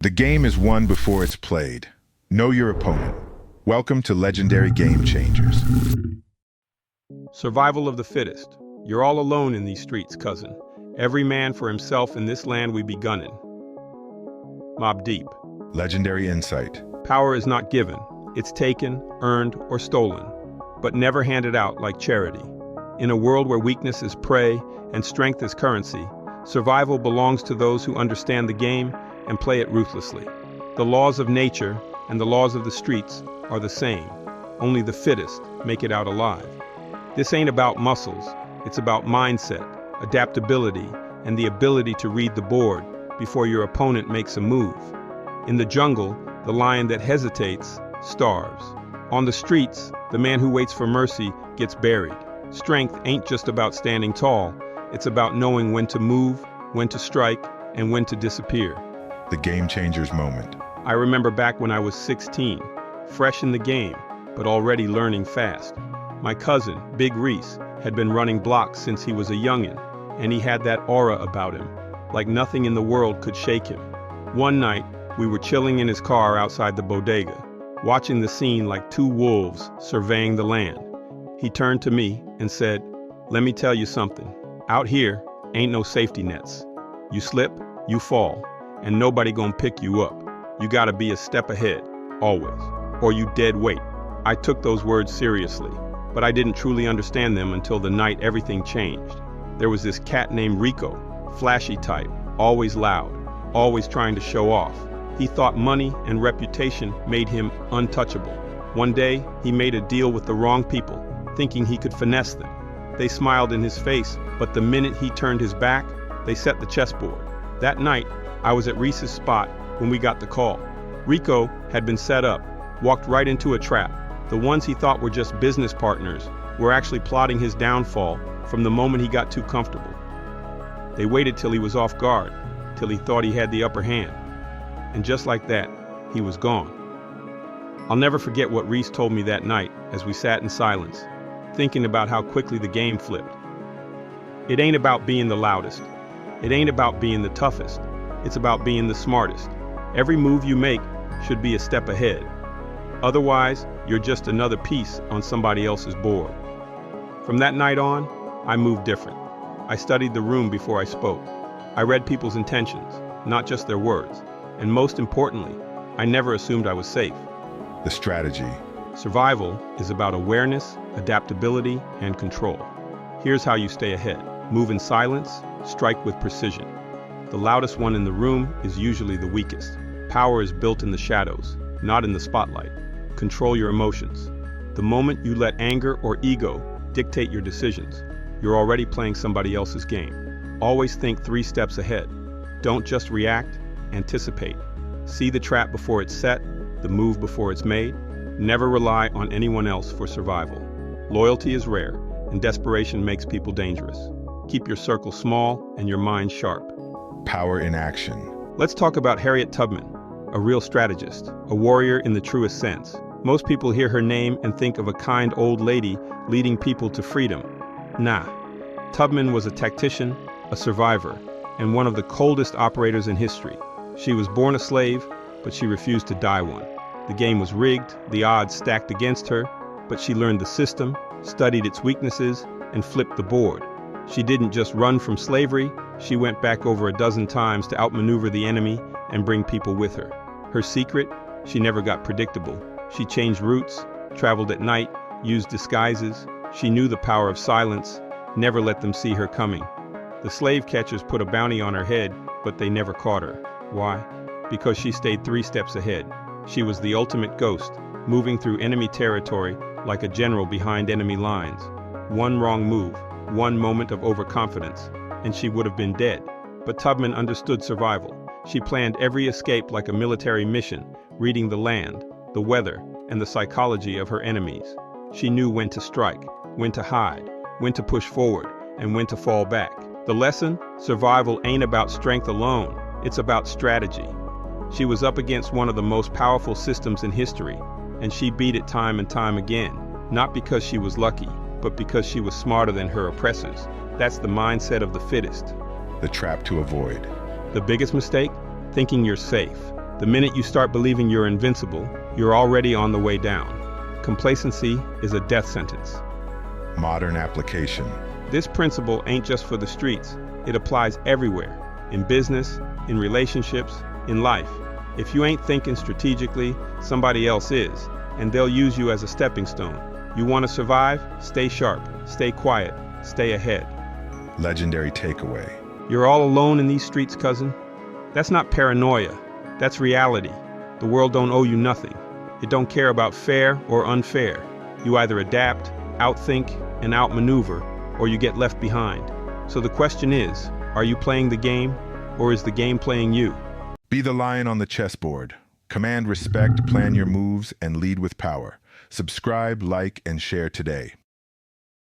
The game is won before it's played. Know your opponent. Welcome to Legendary Game Changers. Survival of the fittest. You're all alone in these streets, cousin. Every man for himself in this land we be gunning. Mobb Deep. Legendary Insight. Power is not given. It's taken, earned, or stolen, but never handed out like charity. In a world where weakness is prey and strength is currency, survival belongs to those who understand the game and play it ruthlessly. The laws of nature and the laws of the streets are the same. Only the fittest make it out alive. This ain't about muscles. It's about mindset, adaptability, and the ability to read the board before your opponent makes a move. In the jungle, the lion that hesitates starves. On the streets, the man who waits for mercy gets buried. Strength ain't just about standing tall. It's about knowing when to move, when to strike, and when to disappear. The Game Changers moment. I remember back when I was 16, fresh in the game, but already learning fast. My cousin, Big Reese, had been running blocks since he was a youngin', and he had that aura about him, like nothing in the world could shake him. One night, we were chilling in his car outside the bodega, watching the scene like two wolves surveying the land. He turned to me and said, "Let me tell you something. Out here, ain't no safety nets. You slip, you fall, and nobody gonna pick you up. You gotta be a step ahead, always, or you dead weight." I took those words seriously, but I didn't truly understand them until the night everything changed. There was this cat named Rico, flashy type, always loud, always trying to show off. He thought money and reputation made him untouchable. One day, he made a deal with the wrong people, thinking he could finesse them. They smiled in his face, but the minute he turned his back, they set the chessboard. That night, I was at Reese's spot when we got the call. Rico had been set up, walked right into a trap. The ones he thought were just business partners were actually plotting his downfall from the moment he got too comfortable. They waited till he was off guard, till he thought he had the upper hand. And just like that, he was gone. I'll never forget what Reese told me that night as we sat in silence, thinking about how quickly the game flipped. It ain't about being the loudest. It ain't about being the toughest. It's about being the smartest. Every move you make should be a step ahead. Otherwise, you're just another piece on somebody else's board. From that night on, I moved different. I studied the room before I spoke. I read people's intentions, not just their words. And most importantly, I never assumed I was safe. The strategy. Survival is about awareness, adaptability, and control. Here's how you stay ahead. Move in silence, strike with precision. The loudest one in the room is usually the weakest. Power is built in the shadows, not in the spotlight. Control your emotions. The moment you let anger or ego dictate your decisions, you're already playing somebody else's game. Always think 3 steps ahead. Don't just react, anticipate. See the trap before it's set, the move before it's made. Never rely on anyone else for survival. Loyalty is rare, and desperation makes people dangerous. Keep your circle small and your mind sharp. Power in action. Let's talk about Harriet Tubman, a real strategist, a warrior in the truest sense. Most people hear her name and think of a kind old lady leading people to freedom. Nah, Tubman was a tactician, a survivor, and one of the coldest operators in history. She was born a slave, but she refused to die one. The game was rigged, the odds stacked against her, but she learned the system, studied its weaknesses, and flipped the board. She didn't just run from slavery, she went back over a dozen times to outmaneuver the enemy and bring people with her. Her secret? She never got predictable. She changed routes, traveled at night, used disguises. She knew the power of silence, never let them see her coming. The slave catchers put a bounty on her head, but they never caught her. Why? Because she stayed 3 steps ahead. She was the ultimate ghost, moving through enemy territory like a general behind enemy lines. One wrong move, one moment of overconfidence, and she would have been dead. But Tubman understood survival. She planned every escape like a military mission, reading the land, the weather, and the psychology of her enemies. She knew when to strike, when to hide, when to push forward, and when to fall back. The lesson? Survival ain't about strength alone, it's about strategy. She was up against one of the most powerful systems in history, and she beat it time and time again, not because she was lucky, but because she was smarter than her oppressors. That's the mindset of the fittest. The trap to avoid. The biggest mistake? Thinking you're safe. The minute you start believing you're invincible, you're already on the way down. Complacency is a death sentence. Modern application. This principle ain't just for the streets. It applies everywhere. In business, in relationships, in life. If you ain't thinking strategically, somebody else is, and they'll use you as a stepping stone. You want to survive? Stay sharp, stay quiet, stay ahead. Legendary takeaway. You're all alone in these streets, cousin? That's not paranoia. That's reality. The world don't owe you nothing. It don't care about fair or unfair. You either adapt, outthink, and outmaneuver, or you get left behind. So the question is, are you playing the game, or is the game playing you? Be the lion on the chessboard. Command respect, plan your moves, and lead with power. Subscribe, like, and share today.